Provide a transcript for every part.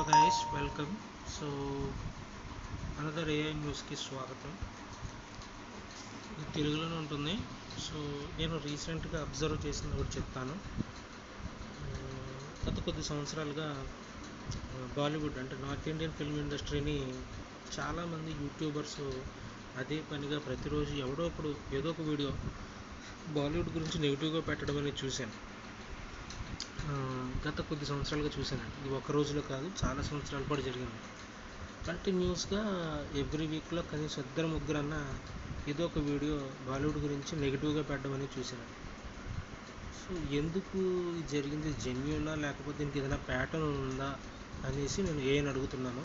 Hello guys, welcome. So another AI news కి స్వాగతం. ఇది తెలుగులోనే ఉంటుంది. సో నేను రీసెంట్గా అబ్జర్వ్ చేసింది ఒకటి చెప్తాను. గత కొద్ది సంవత్సరాలుగా బాలీవుడ్ అంటే నార్త్ ఇండియన్ ఫిల్మ్ ఇండస్ట్రీని చాలామంది యూట్యూబర్స్ అదే పనిగా ప్రతిరోజు ఎవడో ఒకడు ఏదో ఒక వీడియో బాలీవుడ్ గురించి నెగిటివ్గా పెట్టడం అనేది చూశాను. గత కొద్ది సంవత్సరాలుగా చూశానండి. ఇది ఒక రోజులో కాదు, చాలా సంవత్సరాలు కూడా జరిగింది. కంటిన్యూస్గా ఎవ్రీ వీక్లో కనీసం ఇద్దరు ముగ్గురన్న ఏదో ఒక వీడియో బాలీవుడ్ గురించి నెగిటివ్గా పెట్టడం అనేది చూశాను. సో ఎందుకు ఇది జరిగింది, జెన్యూనా లేకపోతే దీనికి ఏదైనా ప్యాటర్న్ ఉందా అనేసి నేను ఏఐని అడుగుతున్నాను.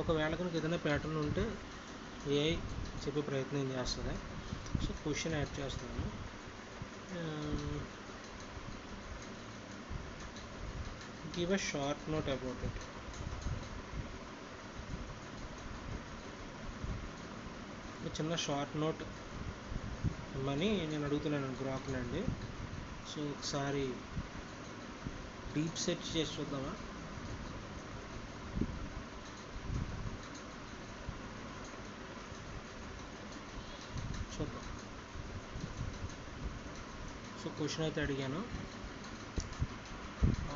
ఒకవేళ కనుక ఏదైనా ప్యాటర్న్ ఉంటే ఏఐ చెప్పే ప్రయత్నం చేస్తుంది. సో క్వశ్చన్ యాడ్ చేస్తున్నాను. Give a short note about it. చిన్న షార్ట్ నోట్ ఇమ్మని నేను అడుగుతున్నాను గ్రాక్నండి. సో ఒకసారి డీప్ సెర్చ్ చేసి చూద్దామా. చూద్దాం. సో క్వశ్చన్ అయితే అడిగాను.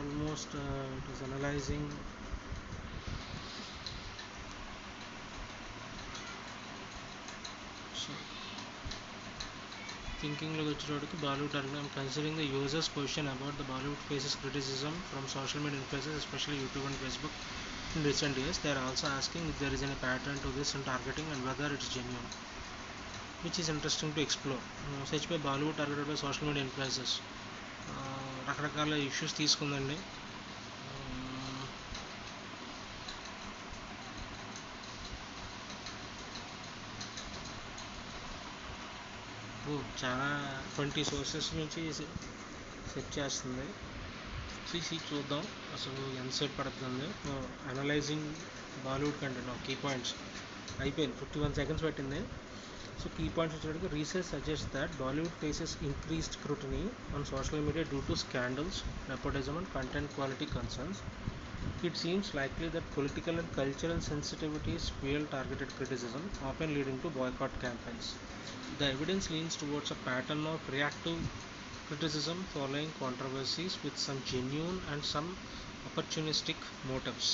Almost it is analyzing. So థింకింగ్లోకి వచ్చేటప్పటికి Bollywood I'm considering the user's question about the Bollywood faces criticism from social media influencers especially YouTube and Facebook in recent years. They are also asking if there is any pattern to this in targeting and whether it is genuine, which is interesting to explore. Search by Bollywood targeted by social media influencers. రకరకాల issues తీసుకుందండి. చాలా 20 sources నుంచి search చేస్తుంది. చూద్దాం అసలు ఎంతసేపు పడుతుంది. Analyzing Bollywood content key points అయిపోయింది. 51 seconds పెట్టింది. సో కీ పాయింట్స్ వచ్చేటికి research suggest that Bollywood faces increased scrutiny on social media due to scandals, nepotism and content quality concerns. It seems likely that political and cultural sensitivities fuel targeted criticism, often leading to boycott campaigns. The evidence leans towards a pattern of reactive criticism following controversies with some genuine and some opportunistic motives.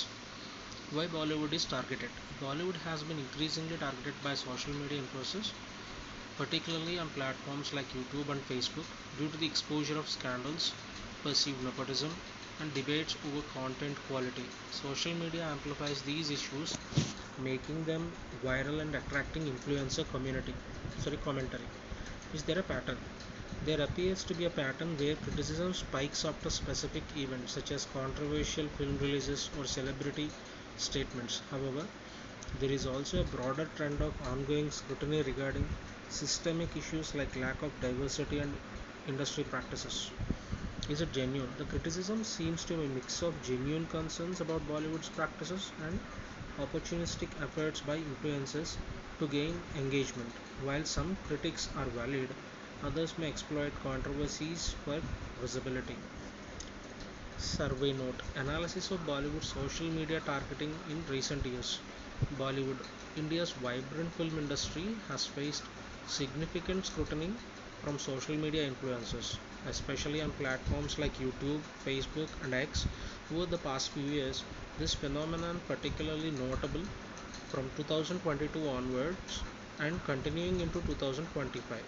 Why Bollywood is targeted? Bollywood has been increasingly targeted by social media influencers, particularly on platforms like YouTube and Facebook, due to the exposure of scandals, perceived nepotism, and debates over content quality. Social media amplifies these issues, making them viral and attracting influencer commentary. Is there a pattern? There appears to be a pattern where criticism spikes after specific events such as controversial film releases or celebrity statements. However, there is also a broader trend of ongoing scrutiny regarding systemic issues like lack of diversity and industry practices. Is it genuine? The criticism seems to be a mix of genuine concerns about Bollywood's practices and opportunistic efforts by influencers to gain engagement. While some critics are valid, others may exploit controversies for visibility. Survey note: analysis of Bollywood social media targeting in recent years. Bollywood, India's vibrant film industry, has faced significant scrutiny from social media influencers, especially on platforms like YouTube, Facebook, and X. Over the past few years, this phenomenon, particularly notable from 2022 onwards and continuing into 2025,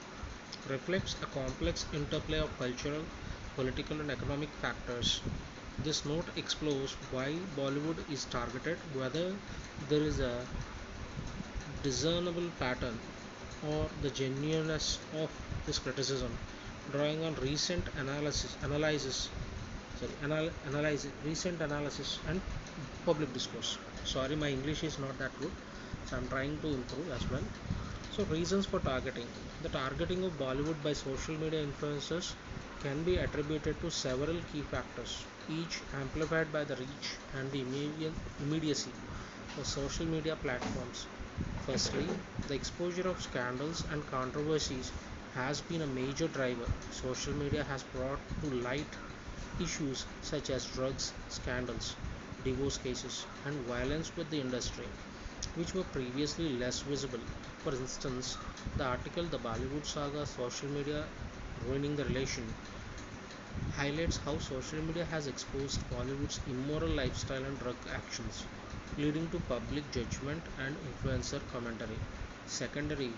reflects a complex interplay of cultural, political, and economic factors. This note explores why Bollywood is targeted, whether there is a discernible pattern, or the genuineness of this criticism, drawing on recent recent analysis and public discourse. Sorry, my English is not that good, so I'm trying to improve as well. So reasons for targeting. The targeting of Bollywood by social media influencers can be attributed to several key factors, each amplified by the reach and the immediacy of social media platforms. Firstly, the exposure of scandals and controversies has been a major driver. Social media has brought to light issues such as drugs scandals, divorce cases, and violence with the industry, which were previously less visible. For instance, the article The Bollywood Saga Social Media Ruining the Relation highlights how social media has exposed Bollywood's immoral lifestyle and drug actions, leading to public judgment and influencer commentary. Secondary,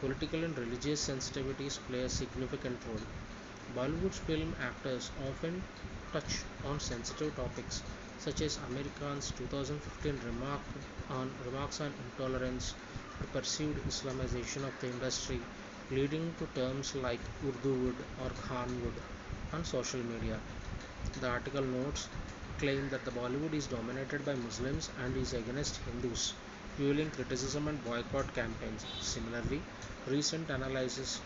political and religious sensitivities play a significant role. Bollywood's film actors often touch on sensitive topics such as American's 2015 remarks on intolerance or perceived Islamization of the industry, leading to terms like Urduwood or Khanwood on social media. The article notes claim that the Bollywood is dominated by Muslims and is against Hindus, fueling criticism and boycott campaigns. Similarly, recent analysis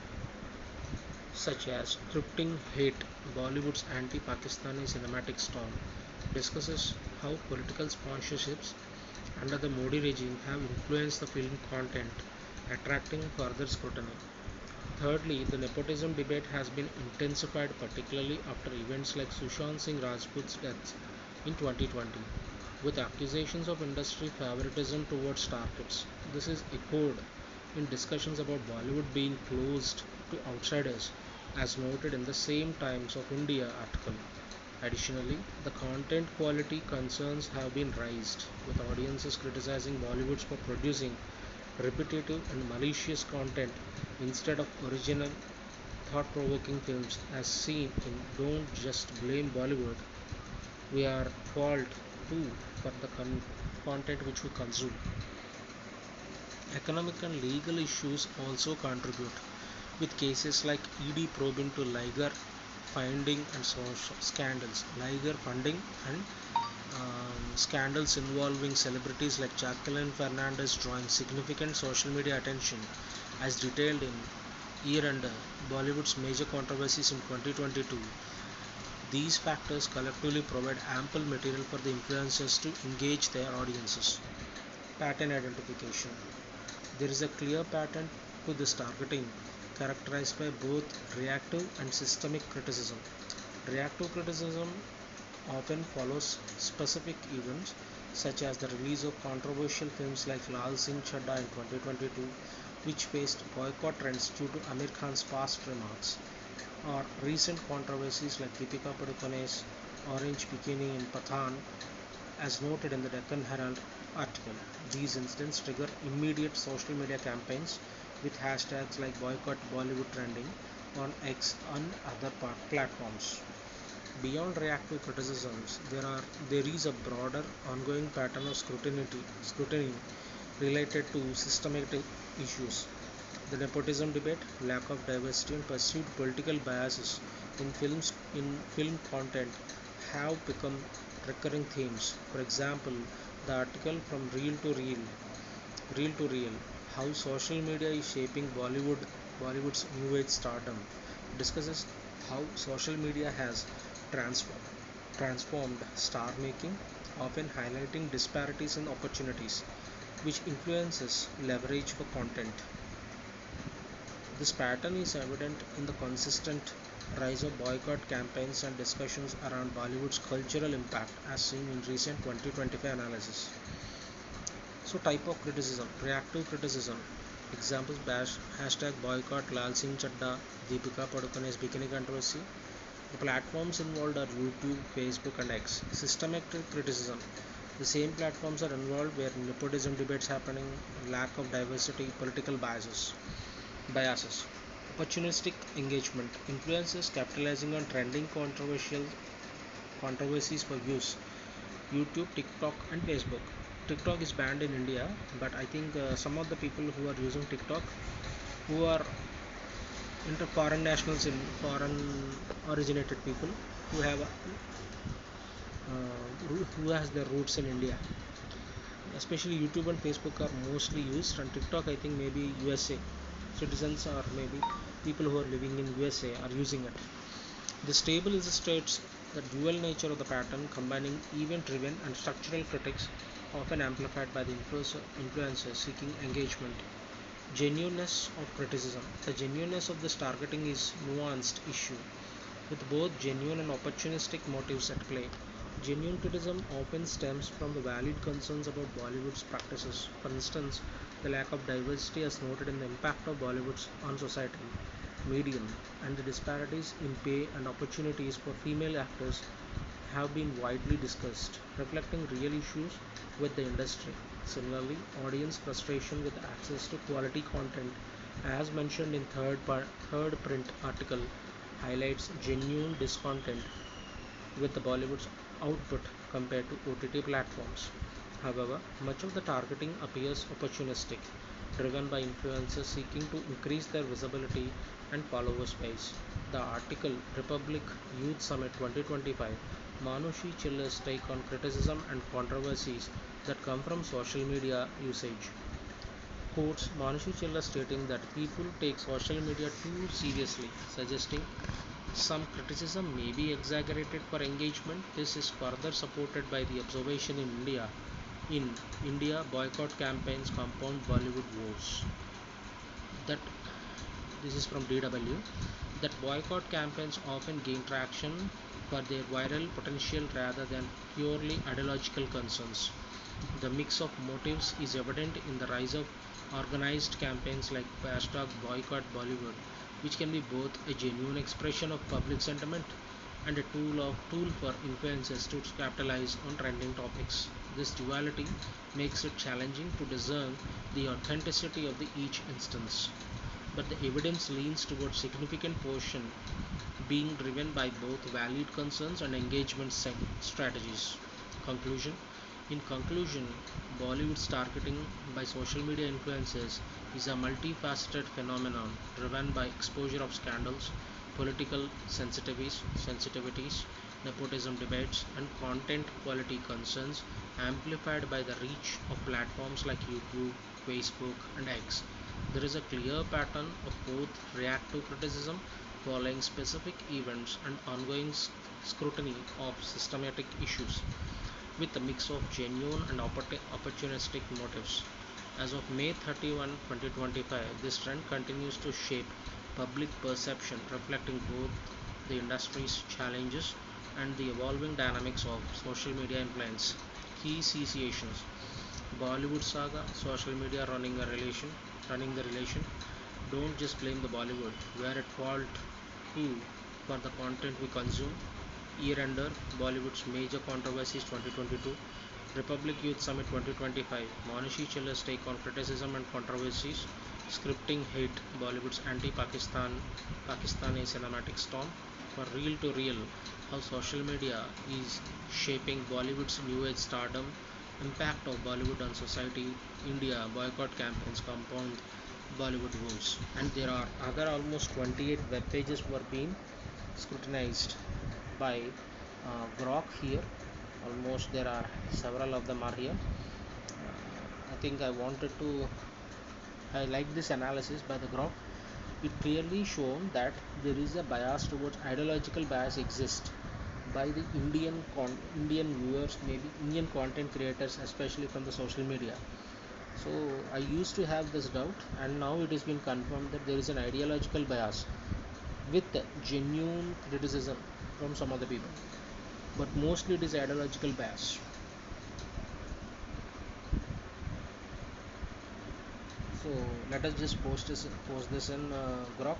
such as Scripting Hate, Bollywood's anti-Pakistani cinematic storm, discusses how political sponsorships under the Modi regime have influenced the film content, attracting further scrutiny. Thirdly, the nepotism debate has been intensified, particularly after events like Sushant Singh Rajput's death in 2020, with accusations of industry favoritism towards star kids. This is echoed in discussions about Bollywood being closed to outsiders, as noted in the same Times of India article. Additionally, the content quality concerns have been raised, with audiences criticizing Bollywood for producing repetitive and malicious content instead of original, thought provoking films, as seen in Don't Just Blame Bollywood, We Are Fault Too for the content which we consume. Economic and legal issues also contribute, with cases like ED probe into Liger finding and scandals, Liger funding and scandals involving celebrities like Jacqueline Fernandez drawing significant social media attention, as detailed in Year Under Bollywood's Major Controversies in 2022. These factors collectively provide ample material for the influencers to engage their audiences. Pattern identification. There is a clear pattern to this targeting, characterized by both reactive and systemic criticism. Reactive criticism often follows specific events, such as the release of controversial films like Lal Singh Chadda in 2022, which faced boycott trends due to Amir Khan's past remarks, or recent controversies like Deepika Padukone's orange bikini in Pathan, as noted in the Deccan Herald article. These incidents trigger immediate social media campaigns with hashtags like Boycott Bollywood trending on X and other platforms. Beyond reactive criticisms, there is a broader ongoing pattern of scrutiny related to systematic issues. The nepotism debate, lack of diversity, and perceived political biases in film content have become recurring themes. For example, the article from Real to Real, how social media is shaping Bollywood's new age stardom, discusses how social media has transformed transformed star making, often highlighting disparities in opportunities which influences leverage for content. This pattern is evident in the consistent rise of boycott campaigns and discussions around Bollywood's cultural impact, as seen in recent 2025 analysis. So, type of criticism: reactive criticism. Examples: hashtag boycott Lal Singh Chadda, Deepika Padukone's bikini controversy. The platforms involved are YouTube, Facebook, and X. Systematic criticism: the same platforms are involved where nepotism debates happening, lack of diversity, political biases. Opportunistic engagement: influencers capitalizing on trending controversies for views. YouTube, TikTok, and Facebook. TikTok is banned in India, but I think some of the people who are using TikTok, who are into foreign nationals in foreign originated people who have who has their roots in India. Especially YouTube and Facebook are mostly used, and TikTok I think maybe USA citizens or maybe people who are living in USA are using it. This table illustrates the dual nature of the pattern, combining event-driven and structural critics, often amplified by the influencers seeking engagement. Genuineness of criticism. The genuineness of this targeting is nuanced issue, with both genuine and opportunistic motives at play. Genuine criticism often stems from the valid concerns about Bollywood's practices. For instance, the lack of diversity as noted in the impact of Bollywood's on society, medium, and the disparities in pay and opportunities for female actors have been widely discussed, reflecting real issues with the industry. Similarly, audience frustration with access to quality content, as mentioned in third print article, highlights genuine discontent with the Bollywood's output compared to OTT platforms. However, much of the targeting appears opportunistic, driven by influencers seeking to increase their visibility and followers base. The article Republic Youth Summit 2025 Manushi Chiller's take on criticism and controversies that come from social media usage quotes Manushi Chiller stating that people take social media too seriously, suggesting some criticism may be exaggerated for engagement. This is further supported by the observation in India. In India, boycott campaigns compound Bollywood woes. That this is from DW. That boycott campaigns often gain traction for their viral potential rather than purely ideological concerns. The mix of motives is evident in the rise of organized campaigns like hashtag Boycott Bollywood, which can be both a genuine expression of public sentiment and a tool for influencers to capitalize on trending topics. This duality makes it challenging to discern the authenticity of the each instance, but the evidence leans towards significant portion being driven by both valid concerns and engagement strategies. Conclusion In conclusion, Bollywood's targeting by social media influencers is a multifaceted phenomenon driven by exposure of scandals, political sensitivities, nepotism debates, and content quality concerns, amplified by the reach of platforms like YouTube, Facebook, and X. There is a clear pattern of both reactive criticism following specific events and ongoing scrutiny of systematic issues, with a mix of genuine and opportunistic motives. As of May 31, 2025, this trend continues to shape public perception, reflecting both the industry's challenges and the evolving dynamics of social media influence. Key associations: Bollywood saga, social media running the relation. Don't just blame the Bollywood. We are at fault too for the content we consume. Year-ender, Bollywood's major controversies 2022. Republic Youth Summit 2025. Manushi Chiller's take on criticism and controversies. Scripting hate, Bollywood's Pakistani cinematic storm. For real to real, how social media is shaping Bollywood's new age stardom. Impact of Bollywood on society. India boycott campaigns compound Bollywood woes. And there are other almost 28 web pages were being scrutinized by Grok here. Almost there are several of them are here. I think I wanted to highlight this analysis by the Grok. It clearly shown that there is a bias towards ideological bias exists by the Indian viewers, maybe Indian content creators, especially from the social media. So I used to have this doubt, and now it has been confirmed that there is an ideological bias with genuine criticism from some other people, but mostly it is ideological bias. So let us just post this in Grok,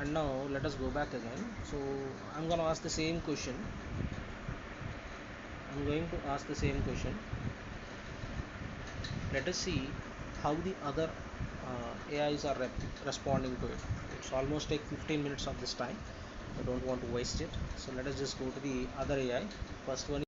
and now let us go back again. So I'm going to ask the same question. I'm going to ask the same question. Let us see how the other AIs are responding to it. It's almost take 15 minutes of this time. I don't want to waste it. So let us just go to the other AI. First one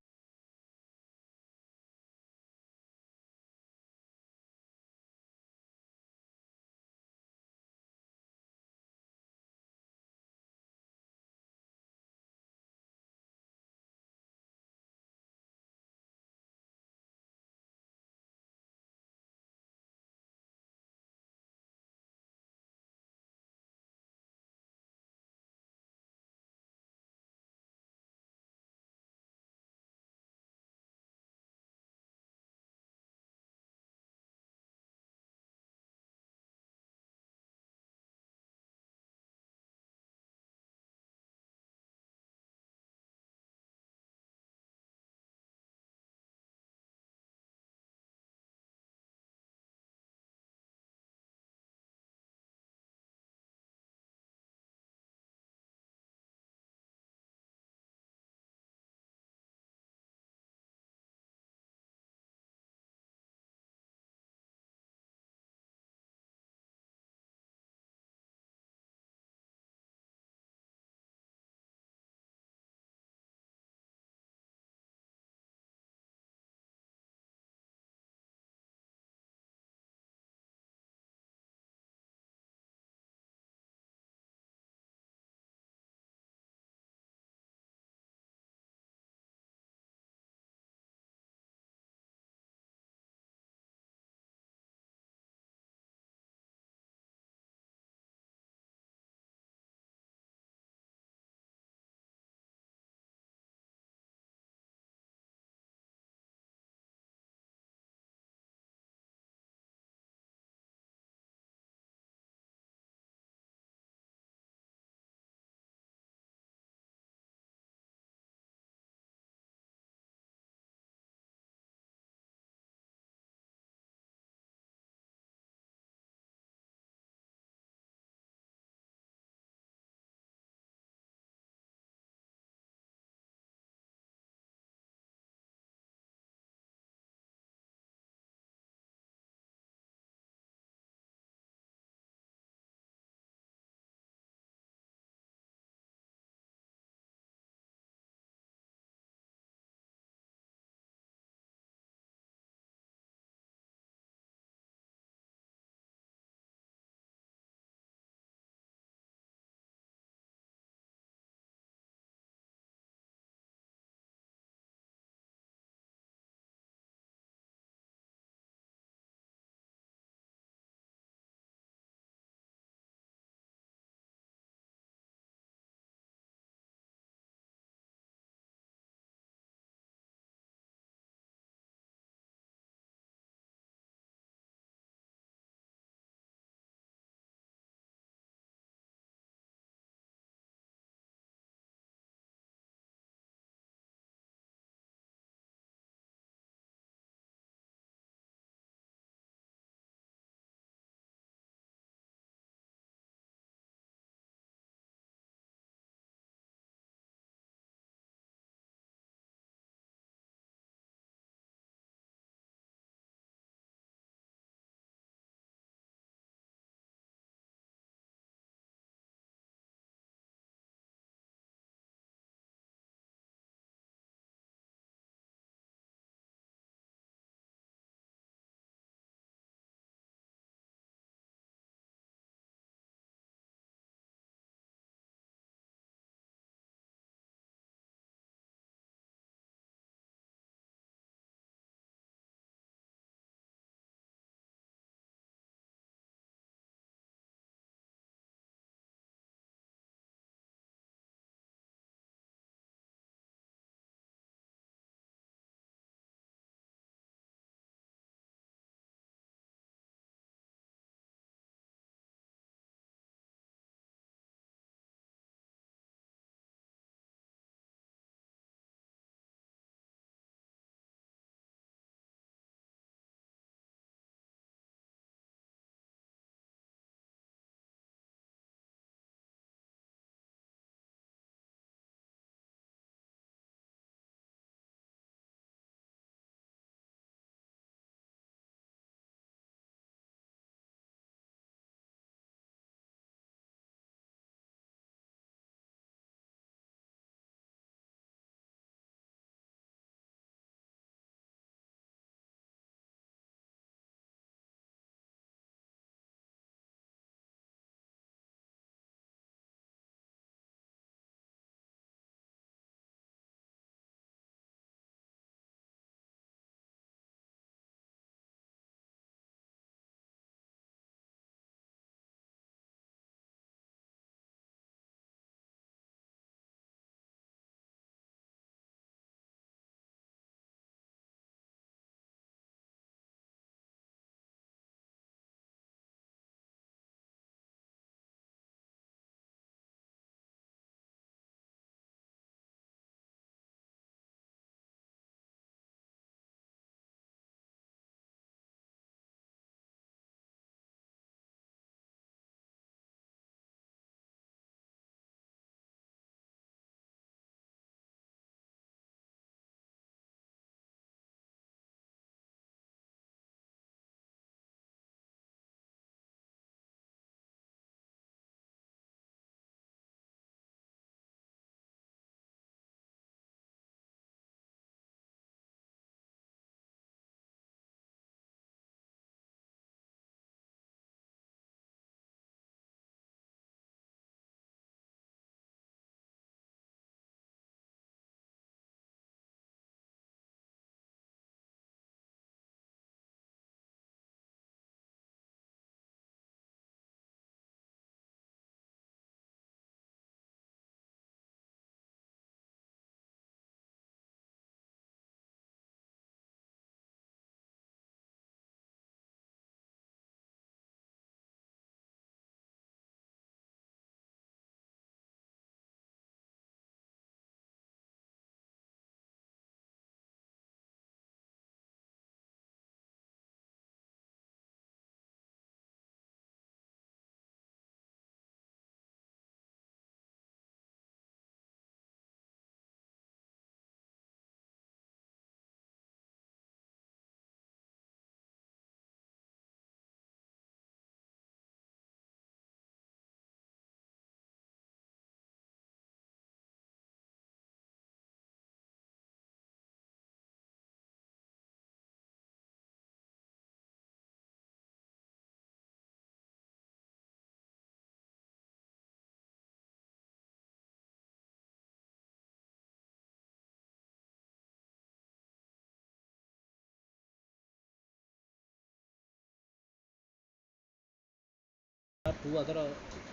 two other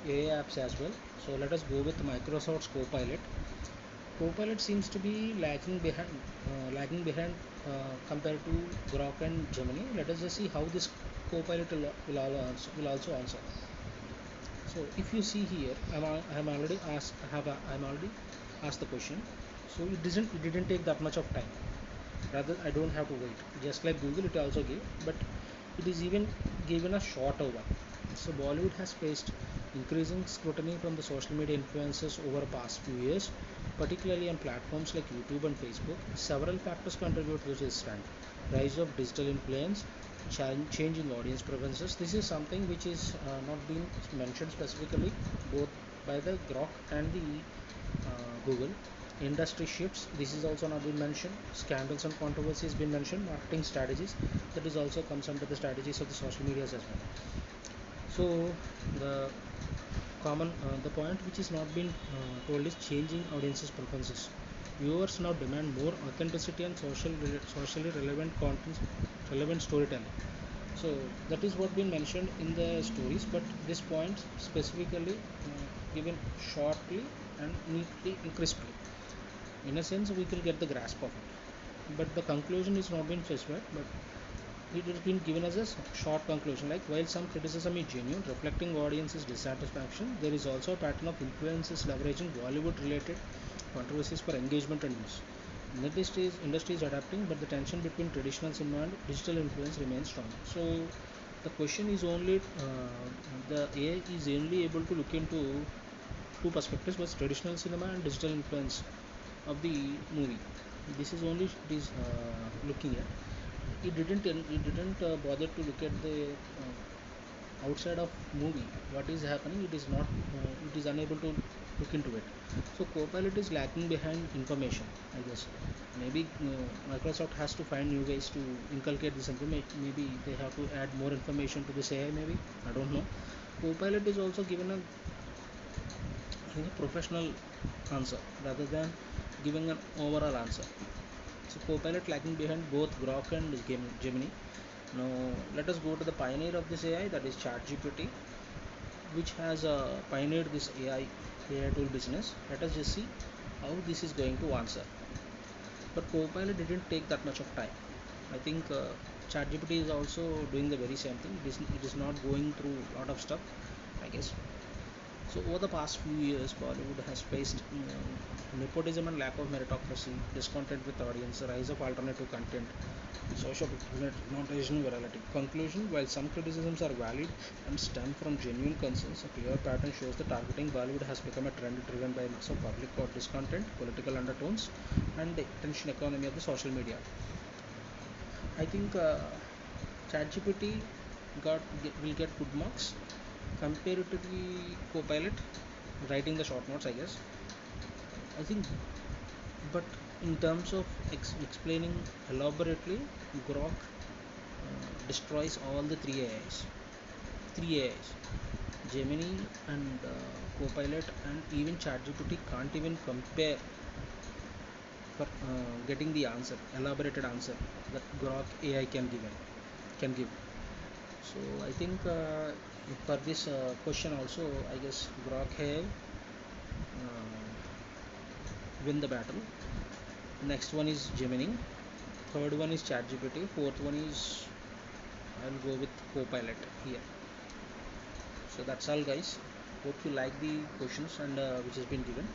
AI apps as well. So let us go with Microsoft's Copilot. Copilot seems to be lagging behind compared to Grok and Gemini. Let us just see how this Copilot will also answer. So if you see here, I'm already asked I'm already asked the question. So it didn't take that much of time. Rather, I don't have to wait. Just like Google, it also gave, but it is even given a shorter one. So Bollywood has faced increasing scrutiny from the social media influencers over the past few years, particularly on platforms like YouTube and Facebook. Several factors contribute to this trend: rise of digital influence, changing audience preferences. This is something which is not being mentioned specifically both by the Grok and the Google. Industry shifts, this is also not been mentioned. Scandals and controversies been mentioned. Marketing strategies, that is also comes under the strategies of the social medias as well. So the the point which is not been told is changing audiences preferences. Viewers now demand more authenticity and socially relevant content, relevant storytelling. So that is what been mentioned in the stories, but this point specifically given shortly and neatly and crisply. In a sense, we can get the grasp of it, but the conclusion is not been specified, but it has been given as a short conclusion, like while some criticism is genuine, reflecting audience's dissatisfaction, there is also a pattern of influences leveraging Bollywood related controversies for engagement and use. Industry is adapting, but the tension between traditional cinema and digital influence remains strong. So the question is only the AI is only able to look into two perspectives, was traditional cinema and digital influence of the movie. This is only it is looking at. It didn't bother to look at the outside of movie what is happening. It is not it is unable to look into it. So Copilot is lacking behind information, I guess. Maybe Microsoft has to find new ways to inculcate this information. Maybe they have to add more information to this AI, maybe, I don't know. Copilot is also given a professional answer rather than giving an overall answer. So Copilot lagging behind both Grok and Gemini. Now let us go to the pioneer of this AI, that is ChatGPT, which has pioneered this AI tool business. Let us just see how this is going to answer. But Copilot didn't take that much of time. I think ChatGPT is also doing the very same thing. It is not going through a lot of stuff, I guess. So over the past few years, Bollywood has faced nepotism and lack of meritocracy, discontent with audience, the rise of alternative content, social monetization virality. Conclusion: while some criticisms are valid and stem from genuine concerns, a clear pattern shows that targeting Bollywood has become a trend driven by a mix of public or discontent, political undertones, and the attention economy of the social media. I think ChatGPT will get good marks compared to the Copilot writing the short notes, I guess. I think, but in terms of explaining elaborately, Grok destroys all the three AIs. Gemini and Copilot and even ChatGPT can't even compare for getting the answer, elaborated answer that Grok AI can give. So I think for this question also, I guess Grok have win the battle. Next one is Gemini. Third one is ChatGPT. Fourth one is, I'll go with Copilot here. So that's all, guys. Hope you like the questions and which has been given.